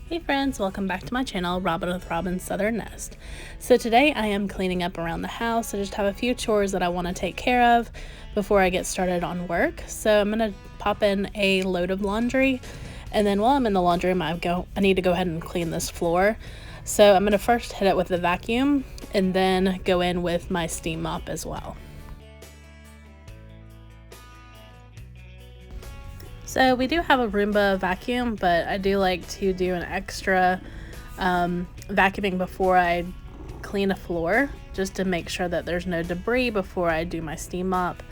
Hey friends, welcome back to my channel, Robyn with Robyn's Southern Nest. So today I am cleaning up around the house. I just have a few chores that I want to take care of before I get started on work. So I'm going to pop in a load of laundry, and then while I'm in the laundry room, I need to go ahead and clean this floor. So I'm going to first hit it with the vacuum and then go in with my steam mop as well. So we do have a Roomba vacuum, but I do like to do an extra vacuuming before I clean a floor, just to make sure that there's no debris before I do my steam mop.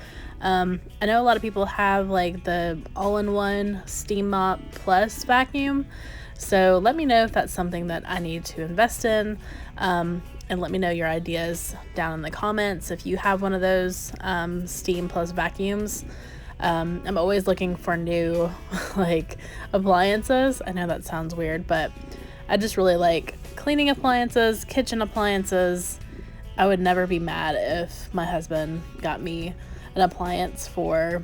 I know a lot of people have like the all-in-one steam mop plus vacuum, so let me know if that's something that I need to invest in, and let me know your ideas down in the comments if you have one of those steam plus vacuums. I'm always looking for new like appliances. I know that sounds weird, but I just really like cleaning appliances, kitchen appliances. I would never be mad if my husband got me an appliance for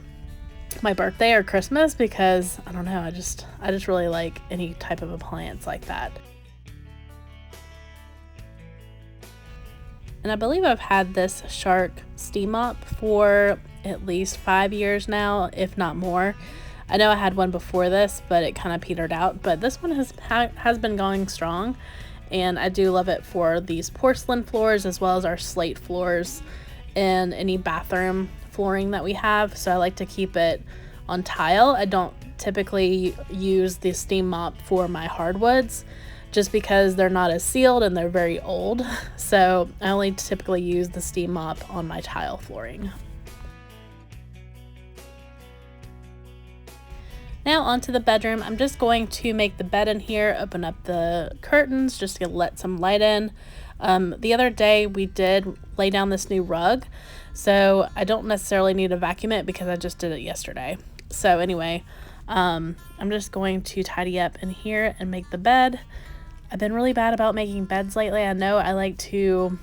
my birthday or Christmas, because I don't know, I just really like any type of appliance like that. And I believe I've had this Shark steam mop for at least 5 years now, if not more. I know I had one before this, but it kind of petered out. But this one has been going strong, and I do love it for these porcelain floors as well as our slate floors and any bathroom flooring that we have. So I like to keep it on tile. I don't typically use the steam mop for my hardwoods, just because they're not as sealed and they're very old. So I only typically use the steam mop on my tile flooring. Now onto the bedroom. I'm just going to make the bed in here, open up the curtains just to let some light in. The other day we did lay down this new rug, so I don't necessarily need to vacuum it because I just did it yesterday. So anyway, I'm just going to tidy up in here and make the bed. I've been really bad about making beds lately. I know I like to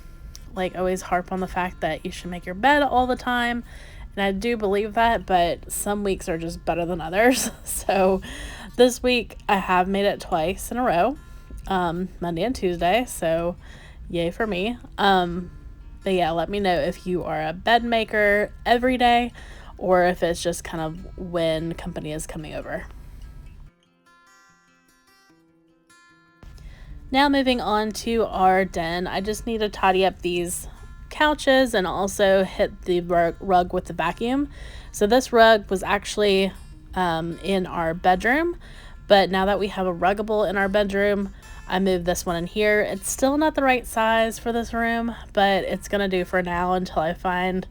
always harp on the fact that you should make your bed all the time, and I do believe that, but some weeks are just better than others. So this week I have made it twice in a row, Monday and Tuesday, so yay for me. But yeah, let me know if you are a bed maker every day or if it's just kind of when company is coming over. Now moving on to our den, I just need to tidy up these couches and also hit the rug with the vacuum. So this rug was actually in our bedroom, but now that we have a ruggable in our bedroom, I moved this one in here. It's still not the right size for this room, but it's gonna do for now until I find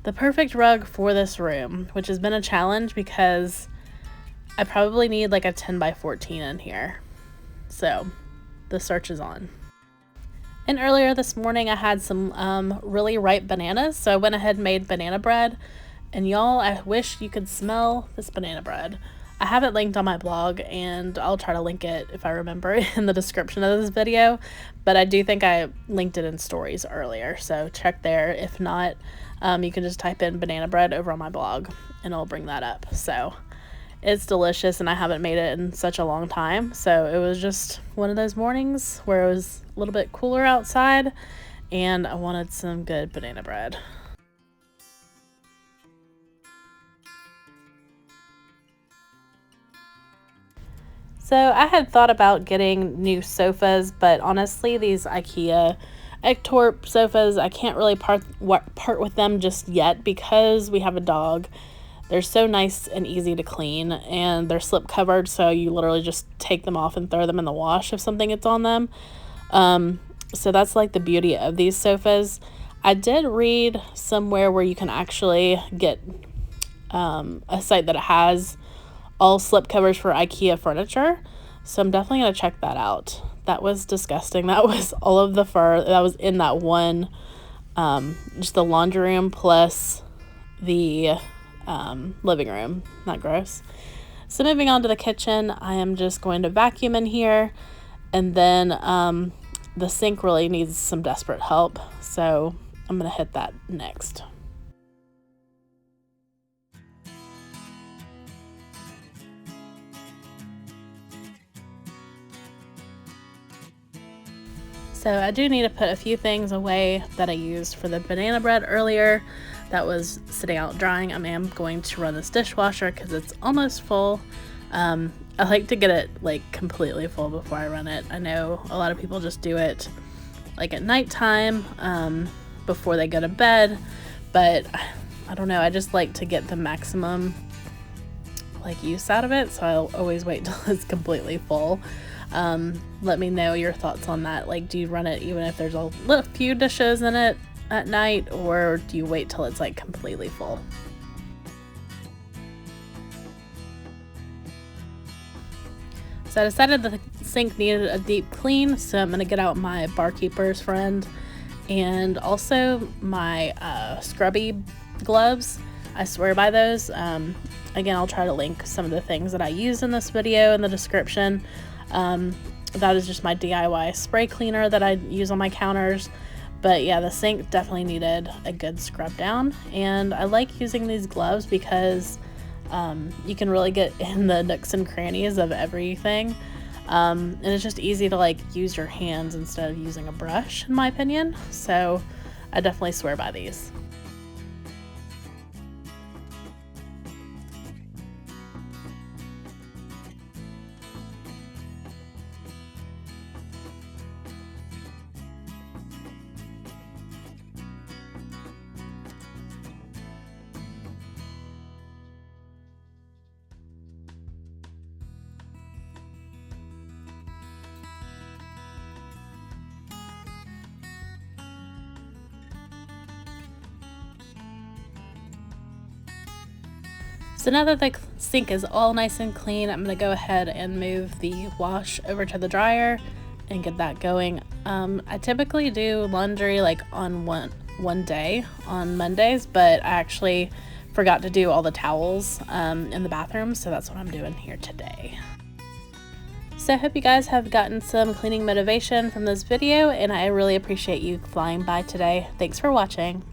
the perfect rug for this room, which has been a challenge because I probably need like a 10 by 14 in here. So the search is on. And earlier this morning I had some really ripe bananas, so I went ahead and made banana bread. And y'all, I wish you could smell this banana bread. I have it linked on my blog, and I'll try to link it if I remember in the description of this video, but I do think I linked it in stories earlier, so check there. If not, you can just type in banana bread over on my blog and it'll bring that up. So it's delicious, and I haven't made it in such a long time, so it was just one of those mornings where it was a little bit cooler outside and I wanted some good banana bread. So I had thought about getting new sofas, but honestly these IKEA Ektorp sofas, I can't really part with them just yet because we have a dog. They're so nice and easy to clean, and they're slip covered, so you literally just take them off and throw them in the wash if something gets on them. So that's like the beauty of these sofas. I did read somewhere where you can actually get a site that has all slip covers for IKEA furniture, so I'm definitely going to check that out. That was disgusting. That was all of the fur that was in that one, just the laundry room plus the living room. Not gross. So moving on to the kitchen, I am just going to vacuum in here, and then the sink really needs some desperate help, so I'm gonna hit that next. So I do need to put a few things away that I used for the banana bread earlier that was sitting out drying. I am going to run this dishwasher because it's almost full. I like to get it like completely full before I run it. I know a lot of people just do it like at nighttime before they go to bed, but I don't know, I just like to get the maximum like use out of it, so I'll always wait till it's completely full. Let me know your thoughts on that. Like, do you run it even if there's a few dishes in it at night, or do you wait till it's like completely full? So I decided that the sink needed a deep clean, so I'm gonna get out my barkeeper's friend and also my scrubby gloves. I swear by those. Again, I'll try to link some of the things that I use in this video in the description. That is just my DIY spray cleaner that I use on my counters. But yeah, the sink definitely needed a good scrub down, and I like using these gloves because you can really get in the nooks and crannies of everything, and it's just easy to like use your hands instead of using a brush, in my opinion. So I definitely swear by these. So now that the sink is all nice and clean, I'm going to go ahead and move the wash over to the dryer and get that going. I typically do laundry like on one day on Mondays, but I actually forgot to do all the towels in the bathroom, so that's what I'm doing here today. So I hope you guys have gotten some cleaning motivation from this video, and I really appreciate you flying by today. Thanks for watching.